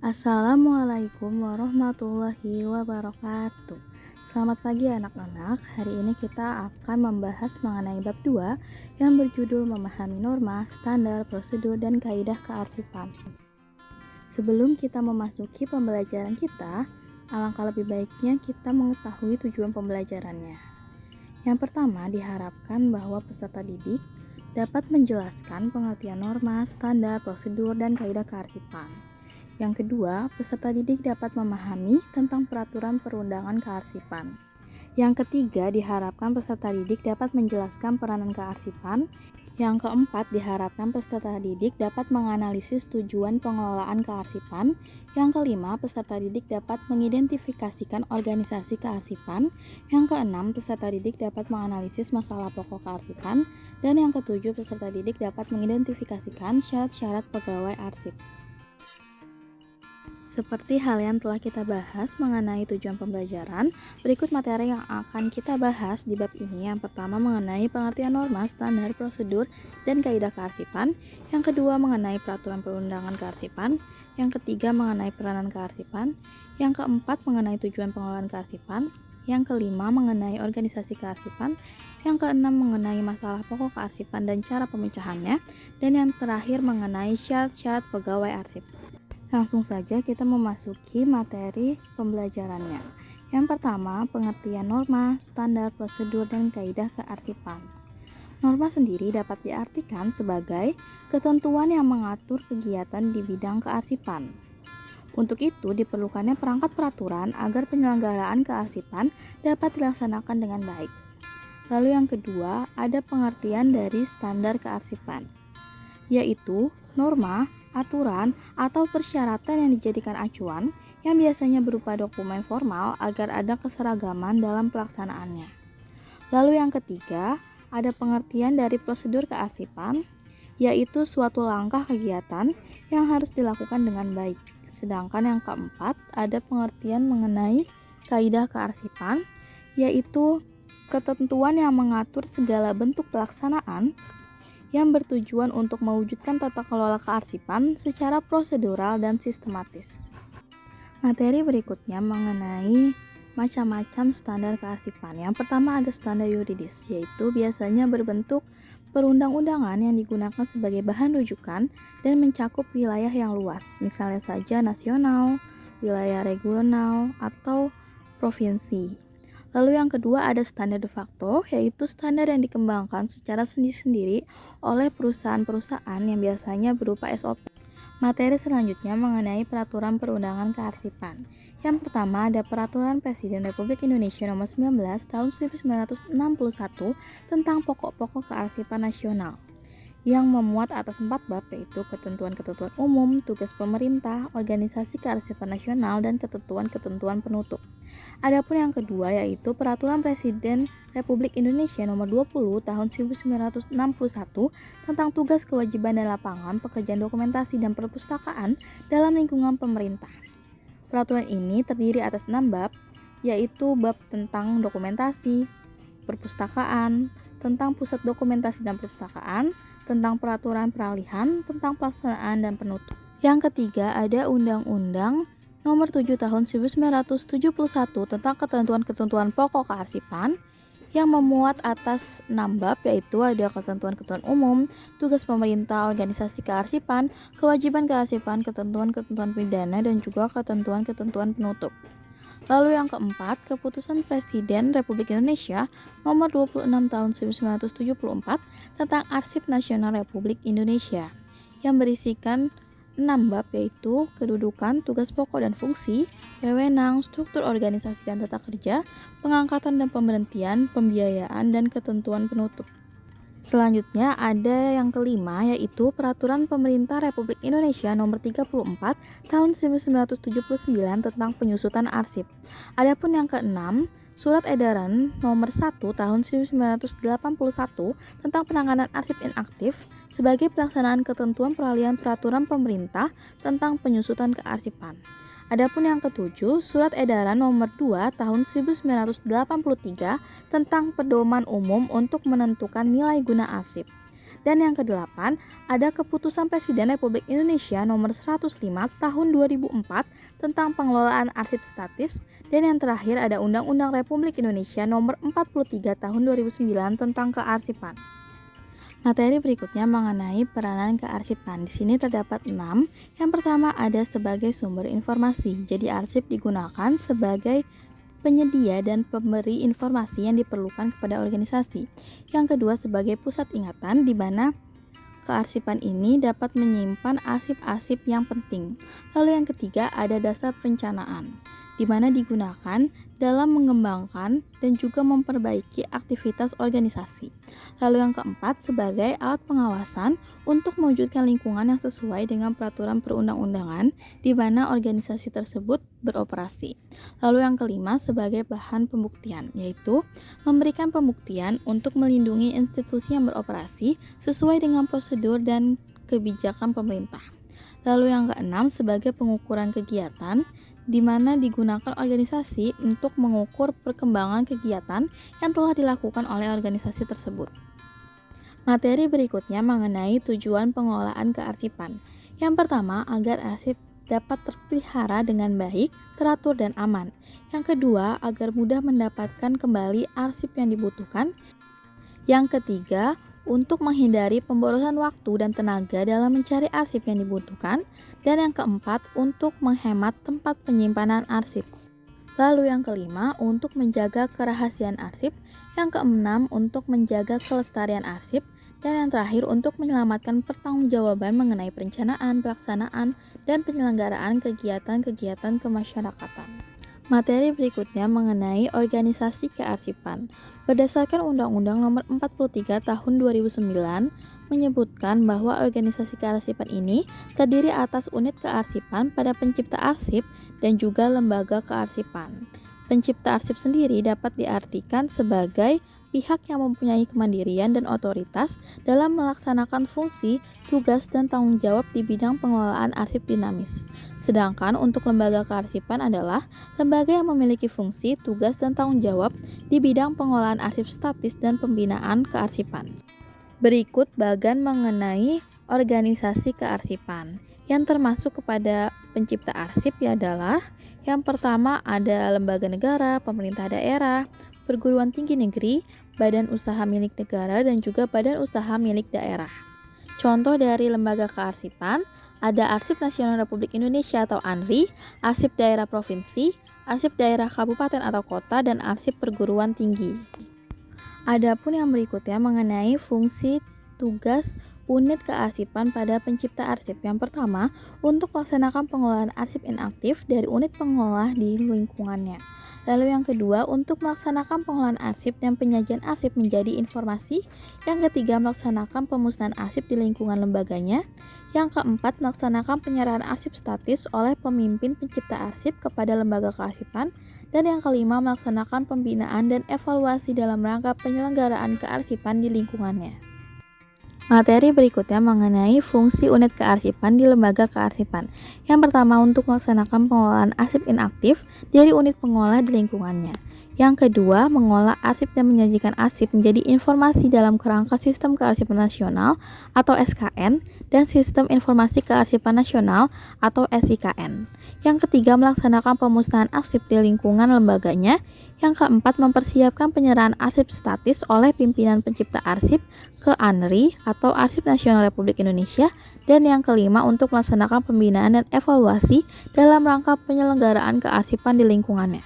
Assalamualaikum warahmatullahi wabarakatuh. Selamat pagi anak-anak. Hari ini kita akan membahas mengenai bab 2 yang berjudul memahami norma, standar, prosedur, dan kaidah kearsipan. Sebelum kita memasuki pembelajaran kita, alangkah lebih baiknya kita mengetahui tujuan pembelajarannya. Yang pertama, diharapkan bahwa peserta didik dapat menjelaskan pengertian norma, standar, prosedur, dan kaidah kearsipan. Yang kedua, peserta didik dapat memahami tentang peraturan perundangan kearsipan. Yang ketiga, diharapkan peserta didik dapat menjelaskan peranan kearsipan. Yang keempat, diharapkan peserta didik dapat menganalisis tujuan pengelolaan kearsipan. Yang kelima, peserta didik dapat mengidentifikasikan organisasi kearsipan. Yang keenam, peserta didik dapat menganalisis masalah pokok kearsipan. Dan yang ketujuh, peserta didik dapat mengidentifikasikan syarat-syarat pegawai arsip. Seperti hal yang telah kita bahas mengenai tujuan pembelajaran, berikut materi yang akan kita bahas di bab ini. Yang pertama mengenai pengertian norma, standar, prosedur, dan kaidah kearsipan. Yang kedua mengenai peraturan perundangan kearsipan. Yang ketiga mengenai peranan kearsipan. Yang keempat mengenai tujuan pengelolaan kearsipan. Yang kelima mengenai organisasi kearsipan. Yang keenam mengenai masalah pokok kearsipan dan cara pemecahannya. Dan yang terakhir mengenai syarat-syarat pegawai arsip. Langsung saja kita memasuki materi pembelajarannya. Yang pertama, pengertian norma, standar, prosedur, dan kaidah kearsipan. Norma sendiri dapat diartikan sebagai ketentuan yang mengatur kegiatan di bidang kearsipan. Untuk itu, diperlukannya perangkat peraturan agar penyelenggaraan kearsipan dapat dilaksanakan dengan baik. Lalu yang kedua, ada pengertian dari standar kearsipan, yaitu norma, aturan, atau persyaratan yang dijadikan acuan yang biasanya berupa dokumen formal agar ada keseragaman dalam pelaksanaannya. Lalu yang ketiga, ada pengertian dari prosedur kearsipan, yaitu suatu langkah kegiatan yang harus dilakukan dengan baik. Sedangkan yang keempat, ada pengertian mengenai kaidah kearsipan, yaitu ketentuan yang mengatur segala bentuk pelaksanaan yang bertujuan untuk mewujudkan tata kelola kearsipan secara prosedural dan sistematis. Materi berikutnya mengenai macam-macam standar kearsipan. Yang pertama ada standar yuridis, yaitu biasanya berbentuk perundang-undangan yang digunakan sebagai bahan rujukan dan mencakup wilayah yang luas, misalnya saja nasional, wilayah regional, atau provinsi. Lalu yang kedua ada standar de facto, yaitu standar yang dikembangkan secara sendiri-sendiri oleh perusahaan-perusahaan yang biasanya berupa SOP. Materi selanjutnya mengenai peraturan perundangan kearsipan. Yang pertama ada Peraturan Presiden Republik Indonesia Nomor 19 Tahun 1961 tentang pokok-pokok kearsipan nasional, yang memuat atas 4 bab, yaitu ketentuan-ketentuan umum, tugas pemerintah, organisasi kearsipan nasional, dan ketentuan-ketentuan penutup. Adapun yang kedua yaitu Peraturan Presiden Republik Indonesia Nomor 20 Tahun 1961 tentang tugas, kewajiban, dan lapangan pekerjaan dokumentasi dan perpustakaan dalam lingkungan pemerintah. Peraturan ini terdiri atas 6 bab, yaitu bab tentang dokumentasi, perpustakaan, tentang pusat dokumentasi dan perpustakaan, tentang peraturan peralihan, tentang pelaksanaan dan penutup. Yang ketiga ada Undang-Undang Nomor 7 Tahun 1971 tentang ketentuan-ketentuan pokok kearsipan, yang memuat atas 6 bab, yaitu ada ketentuan-ketentuan umum, tugas pemerintah, organisasi kearsipan, kewajiban kearsipan, ketentuan-ketentuan pidana, dan juga ketentuan-ketentuan penutup. Lalu yang keempat, Keputusan Presiden Republik Indonesia Nomor 26 Tahun 1974 tentang Arsip Nasional Republik Indonesia, yang berisikan 6 bab, yaitu kedudukan, tugas pokok dan fungsi, wewenang, struktur organisasi dan tata kerja, pengangkatan dan pemberhentian, pembiayaan, dan ketentuan penutup. Selanjutnya ada yang kelima, yaitu Peraturan Pemerintah Republik Indonesia Nomor 34 Tahun 1979 tentang penyusutan arsip. Adapun yang keenam, Surat Edaran Nomor 1 Tahun 1981 tentang penanganan arsip inaktif sebagai pelaksanaan ketentuan peralihan peraturan pemerintah tentang penyusutan kearsipan. Adapun yang ketujuh, Surat Edaran Nomor 2 Tahun 1983 tentang pedoman umum untuk menentukan nilai guna arsip. Dan yang kedelapan, ada Keputusan Presiden Republik Indonesia Nomor 105 Tahun 2004 tentang pengelolaan arsip statis. Dan yang terakhir ada Undang-Undang Republik Indonesia Nomor 43 Tahun 2009 tentang kearsipan. Materi berikutnya mengenai peranan kearsipan. Di sini terdapat 6. Yang pertama ada sebagai sumber informasi. Jadi arsip digunakan sebagai penyedia dan pemberi informasi yang diperlukan kepada organisasi. Yang kedua sebagai pusat ingatan, di mana kearsipan ini dapat menyimpan arsip-arsip yang penting. Lalu yang ketiga ada dasar perencanaan, di mana digunakan dalam mengembangkan dan juga memperbaiki aktivitas organisasi. Lalu yang keempat sebagai alat pengawasan untuk mewujudkan lingkungan yang sesuai dengan peraturan perundang-undangan di mana organisasi tersebut beroperasi. Lalu yang kelima sebagai bahan pembuktian, yaitu memberikan pembuktian untuk melindungi institusi yang beroperasi sesuai dengan prosedur dan kebijakan pemerintah. Lalu yang keenam sebagai pengukuran kegiatan, di mana digunakan organisasi untuk mengukur perkembangan kegiatan yang telah dilakukan oleh organisasi tersebut. Materi berikutnya mengenai tujuan pengelolaan kearsipan. Yang pertama, agar arsip dapat terpelihara dengan baik, teratur, dan aman. Yang kedua, agar mudah mendapatkan kembali arsip yang dibutuhkan. Yang ketiga, untuk menghindari pemborosan waktu dan tenaga dalam mencari arsip yang dibutuhkan. Dan yang keempat, untuk menghemat tempat penyimpanan arsip. Lalu yang kelima, untuk menjaga kerahasiaan arsip. Yang keenam, untuk menjaga kelestarian arsip. Dan yang terakhir, untuk menyelamatkan pertanggungjawaban mengenai perencanaan, pelaksanaan, dan penyelenggaraan kegiatan-kegiatan kemasyarakatan. Materi berikutnya mengenai organisasi kearsipan. Berdasarkan Undang-Undang Nomor 43 Tahun 2009 menyebutkan bahwa organisasi kearsipan ini terdiri atas unit kearsipan pada pencipta arsip dan juga lembaga kearsipan. Pencipta arsip sendiri dapat diartikan sebagai pihak yang mempunyai kemandirian dan otoritas dalam melaksanakan fungsi, tugas, dan tanggung jawab di bidang pengelolaan arsip dinamis. Sedangkan untuk lembaga kearsipan adalah lembaga yang memiliki fungsi, tugas, dan tanggung jawab di bidang pengelolaan arsip statis dan pembinaan kearsipan. Berikut bagan mengenai organisasi kearsipan yang termasuk kepada pencipta arsip adalah yang pertama ada lembaga negara, pemerintah daerah, perguruan tinggi negeri, badan usaha milik negara, dan juga badan usaha milik daerah. Contoh dari lembaga kearsipan ada Arsip Nasional Republik Indonesia atau ANRI, Arsip Daerah Provinsi, Arsip Daerah Kabupaten atau Kota, dan Arsip Perguruan Tinggi. Adapun yang berikutnya mengenai fungsi tugas unit kearsipan pada pencipta arsip. Yang pertama, untuk melaksanakan pengelolaan arsip inaktif dari unit pengolah di lingkungannya. Lalu yang kedua, untuk melaksanakan pengolahan arsip dan penyajian arsip menjadi informasi. Yang ketiga, melaksanakan pemusnahan arsip di lingkungan lembaganya. Yang keempat, melaksanakan penyerahan arsip statis oleh pemimpin pencipta arsip kepada lembaga kearsipan. Dan yang kelima, melaksanakan pembinaan dan evaluasi dalam rangka penyelenggaraan kearsipan di lingkungannya. Materi berikutnya mengenai fungsi unit kearsipan di lembaga kearsipan. Yang pertama, untuk melaksanakan pengolahan arsip inaktif dari unit pengolah di lingkungannya. Yang kedua, mengolah arsip dan menyajikan arsip menjadi informasi dalam kerangka Sistem Kearsipan Nasional atau SKN dan Sistem Informasi Kearsipan Nasional atau SIKN. Yang ketiga, melaksanakan pemusnahan arsip di lingkungan lembaganya. Yang keempat, mempersiapkan penyerahan arsip statis oleh pimpinan pencipta arsip ke ANRI atau Arsip Nasional Republik Indonesia. Dan yang kelima, untuk melaksanakan pembinaan dan evaluasi dalam rangka penyelenggaraan kearsipan di lingkungannya.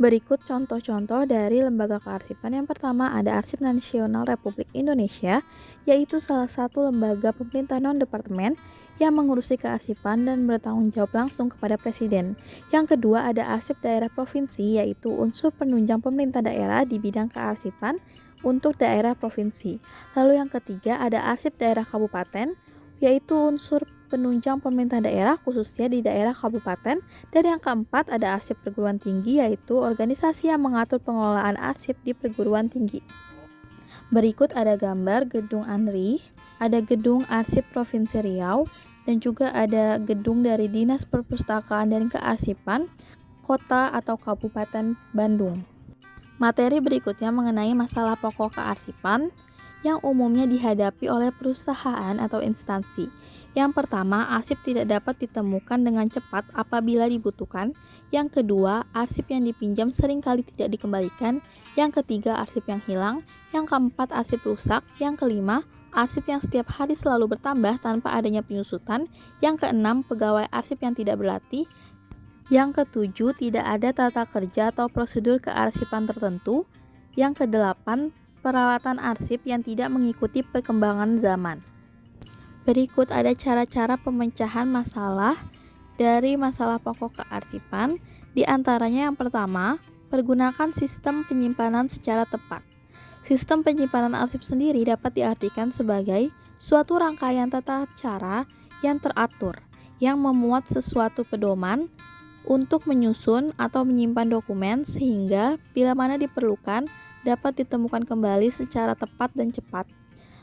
Berikut contoh-contoh dari lembaga kearsipan. Yang pertama ada Arsip Nasional Republik Indonesia, yaitu salah satu lembaga pemerintah non-departemen yang mengurusi kearsipan dan bertanggung jawab langsung kepada Presiden. Yang kedua ada Arsip Daerah Provinsi, yaitu unsur penunjang pemerintah daerah di bidang kearsipan untuk daerah provinsi. Lalu yang ketiga ada Arsip Daerah Kabupaten, yaitu unsur penunjang pemerintah daerah khususnya di daerah kabupaten. Dan yang keempat ada Arsip Perguruan Tinggi, yaitu organisasi yang mengatur pengelolaan arsip di perguruan tinggi. Berikut ada gambar gedung ANRI, ada gedung Arsip Provinsi Riau, dan juga ada gedung dari Dinas Perpustakaan dan Kearsipan Kota atau Kabupaten Bandung. Materi berikutnya mengenai masalah pokok kearsipan. yang umumnya dihadapi oleh perusahaan atau instansi. Yang pertama, arsip tidak dapat ditemukan dengan cepat apabila dibutuhkan. Yang kedua, arsip yang dipinjam seringkali tidak dikembalikan. Yang ketiga, arsip yang hilang. Yang keempat, arsip rusak. Yang kelima, arsip yang setiap hari selalu bertambah tanpa adanya penyusutan. Yang keenam, pegawai arsip yang tidak berlatih. Yang ketujuh, tidak ada tata kerja atau prosedur kearsipan tertentu. Yang kedelapan, peralatan arsip yang tidak mengikuti perkembangan zaman. Berikut ada cara-cara pemecahan masalah dari masalah pokok kearsipan. Di antaranya yang pertama, pergunakan sistem penyimpanan secara tepat. Sistem penyimpanan arsip sendiri dapat diartikan sebagai suatu rangkaian tata cara yang teratur, yang memuat sesuatu pedoman untuk menyusun atau menyimpan dokumen sehingga bila mana diperlukan dapat ditemukan kembali secara tepat dan cepat.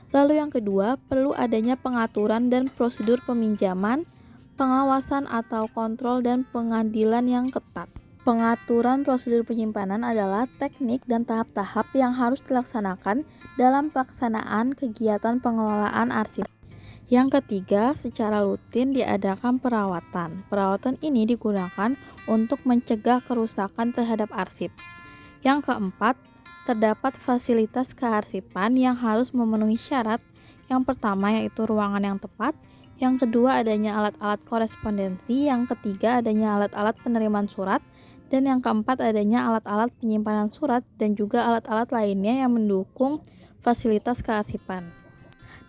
Lalu yang kedua, perlu adanya pengaturan dan prosedur peminjaman, pengawasan atau kontrol dan pengadilan yang ketat. Pengaturan prosedur penyimpanan adalah teknik dan tahap-tahap yang harus dilaksanakan dalam pelaksanaan kegiatan pengelolaan arsip. Yang ketiga, secara rutin diadakan perawatan. Perawatan ini digunakan untuk mencegah kerusakan terhadap arsip. Yang keempat, terdapat fasilitas kearsipan yang harus memenuhi syarat. Yang pertama yaitu ruangan yang tepat, yang kedua adanya alat-alat korespondensi, yang ketiga adanya alat-alat penerimaan surat, dan yang keempat adanya alat-alat penyimpanan surat dan juga alat-alat lainnya yang mendukung fasilitas kearsipan.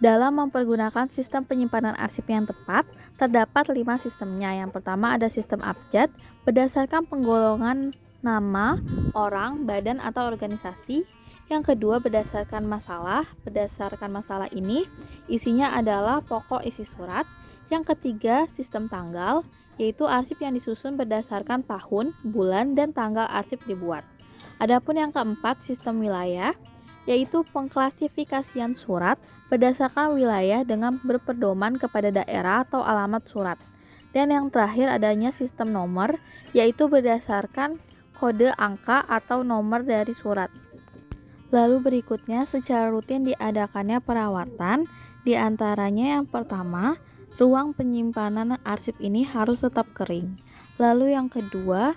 Dalam mempergunakan sistem penyimpanan arsip yang tepat, terdapat 5 sistemnya. Yang pertama ada sistem abjad, berdasarkan penggolongan nama, orang, badan, atau organisasi. Yang kedua berdasarkan masalah. Berdasarkan masalah ini, isinya adalah pokok isi surat. Yang ketiga sistem tanggal, yaitu arsip yang disusun berdasarkan tahun, bulan, dan tanggal arsip dibuat. Adapun yang keempat sistem wilayah, yaitu pengklasifikasian surat berdasarkan wilayah dengan berpedoman kepada daerah atau alamat surat. Dan yang terakhir adanya sistem nomor, yaitu berdasarkan kode angka atau nomor dari surat. Lalu berikutnya secara rutin diadakannya perawatan, di antaranya yang pertama, ruang penyimpanan arsip ini harus tetap kering. Lalu yang kedua,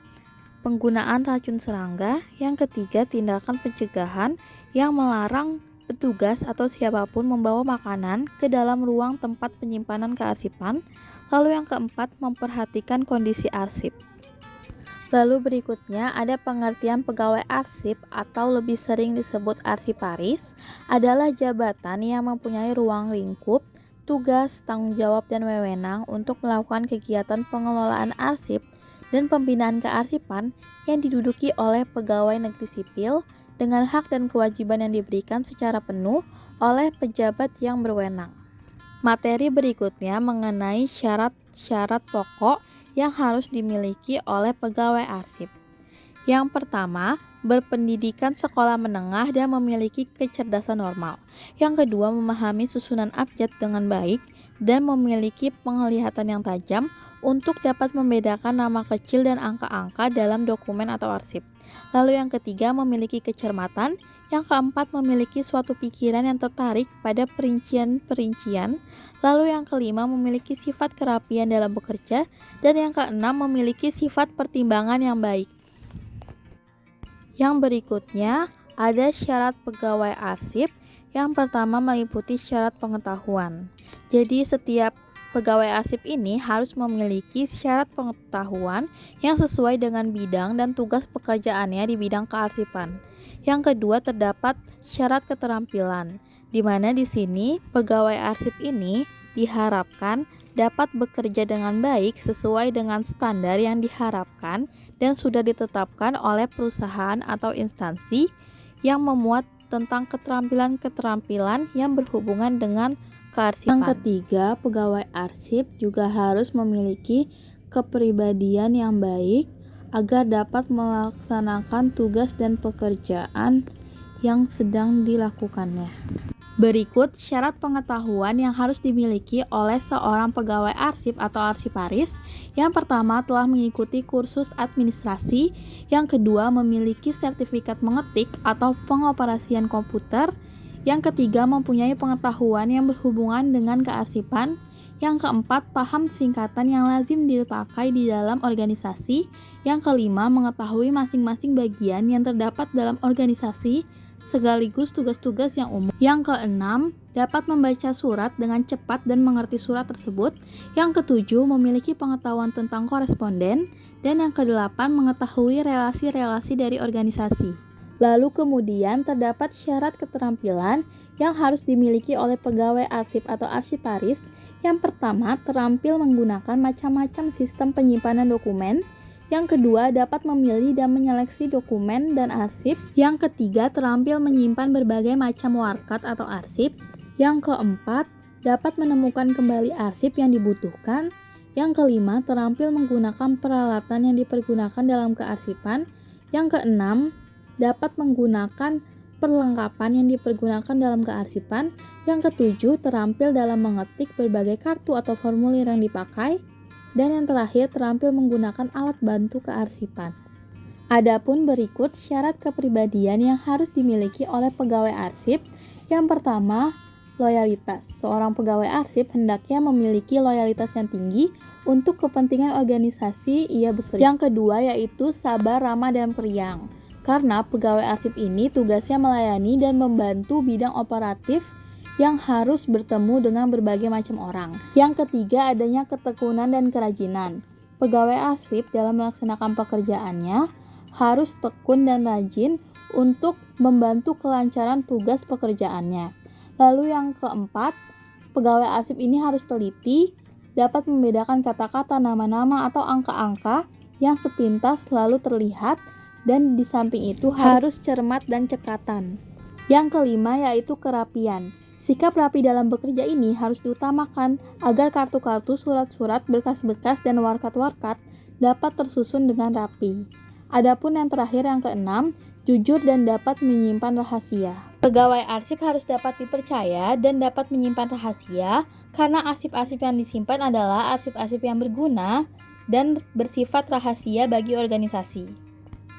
penggunaan racun serangga. Yang ketiga, tindakan pencegahan yang melarang petugas atau siapapun membawa makanan ke dalam ruang tempat penyimpanan kearsipan. Lalu yang keempat, memperhatikan kondisi arsip. Lalu berikutnya ada pengertian pegawai arsip atau lebih sering disebut arsiparis, adalah jabatan yang mempunyai ruang lingkup, tugas, tanggung jawab, dan wewenang untuk melakukan kegiatan pengelolaan arsip dan pembinaan kearsipan yang diduduki oleh pegawai negeri sipil dengan hak dan kewajiban yang diberikan secara penuh oleh pejabat yang berwenang. Materi berikutnya mengenai syarat-syarat pokok yang harus dimiliki oleh pegawai arsip. Yang pertama, berpendidikan sekolah menengah dan memiliki kecerdasan normal. Yang kedua, memahami susunan abjad dengan baik dan memiliki penglihatan yang tajam untuk dapat membedakan nama kecil dan angka-angka dalam dokumen atau arsip. Lalu yang ketiga, memiliki kecermatan. Yang keempat, memiliki suatu pikiran yang tertarik pada perincian-perincian. Lalu yang kelima, memiliki sifat kerapian dalam bekerja. Dan yang keenam, memiliki sifat pertimbangan yang baik. Yang berikutnya ada syarat pegawai arsip. Yang pertama meliputi syarat pengetahuan. Jadi setiap pegawai arsip ini harus memiliki syarat pengetahuan yang sesuai dengan bidang dan tugas pekerjaannya di bidang kearsipan. Yang kedua terdapat syarat keterampilan, di mana di sini pegawai arsip ini diharapkan dapat bekerja dengan baik sesuai dengan standar yang diharapkan dan sudah ditetapkan oleh perusahaan atau instansi yang memuat tentang keterampilan-keterampilan yang berhubungan dengan kearsipan. Yang ketiga, pegawai arsip juga harus memiliki kepribadian yang baik agar dapat melaksanakan tugas dan pekerjaan yang sedang dilakukannya. Berikut syarat pengetahuan yang harus dimiliki oleh seorang pegawai arsip atau arsiparis. Yang pertama, telah mengikuti kursus administrasi. Yang kedua, memiliki sertifikat mengetik atau pengoperasian komputer. Yang ketiga, mempunyai pengetahuan yang berhubungan dengan kearsipan. Yang keempat, paham singkatan yang lazim dipakai di dalam organisasi. Yang kelima, mengetahui masing-masing bagian yang terdapat dalam organisasi sekaligus tugas-tugas yang umum. Yang keenam, dapat membaca surat dengan cepat dan mengerti surat tersebut. Yang ketujuh, memiliki pengetahuan tentang koresponden. Dan yang kedelapan, mengetahui relasi-relasi dari organisasi. Lalu kemudian terdapat syarat keterampilan yang harus dimiliki oleh pegawai arsip atau arsiparis. Yang pertama, terampil menggunakan macam-macam sistem penyimpanan dokumen. Yang kedua, dapat memilih dan menyeleksi dokumen dan arsip. Yang ketiga, terampil menyimpan berbagai macam warkat atau arsip. Yang keempat, dapat menemukan kembali arsip yang dibutuhkan. Yang kelima, terampil menggunakan peralatan yang dipergunakan dalam kearsipan. Yang keenam, dapat menggunakan perlengkapan yang dipergunakan dalam kearsipan. Yang ketujuh, terampil dalam mengetik berbagai kartu atau formulir yang dipakai. Dan yang terakhir, terampil menggunakan alat bantu kearsipan. Adapun berikut syarat kepribadian yang harus dimiliki oleh pegawai arsip. Yang pertama, loyalitas. Seorang pegawai arsip hendaknya memiliki loyalitas yang tinggi untuk kepentingan organisasi ia bekerja. Yang kedua yaitu sabar, ramah, dan periang. Karena pegawai arsip ini tugasnya melayani dan membantu bidang operatif yang harus bertemu dengan berbagai macam orang. Yang ketiga, adanya ketekunan dan kerajinan. Pegawai arsip dalam melaksanakan pekerjaannya harus tekun dan rajin untuk membantu kelancaran tugas pekerjaannya. Lalu yang keempat, pegawai arsip ini harus teliti, dapat membedakan kata-kata, nama-nama, atau angka-angka yang sepintas selalu terlihat, dan di samping itu harus cermat dan cekatan. Yang kelima yaitu kerapian. Sikap rapi dalam bekerja ini harus diutamakan agar kartu-kartu, surat-surat, berkas-berkas, dan warkat-warkat dapat tersusun dengan rapi. Adapun yang terakhir yang keenam, jujur dan dapat menyimpan rahasia. Pegawai arsip harus dapat dipercaya dan dapat menyimpan rahasia karena arsip-arsip yang disimpan adalah arsip-arsip yang berguna dan bersifat rahasia bagi organisasi.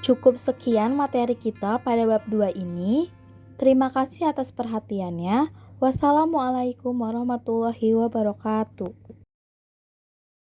Cukup sekian materi kita pada bab 2 ini. Terima kasih atas perhatiannya. Wassalamualaikum warahmatullahi wabarakatuh.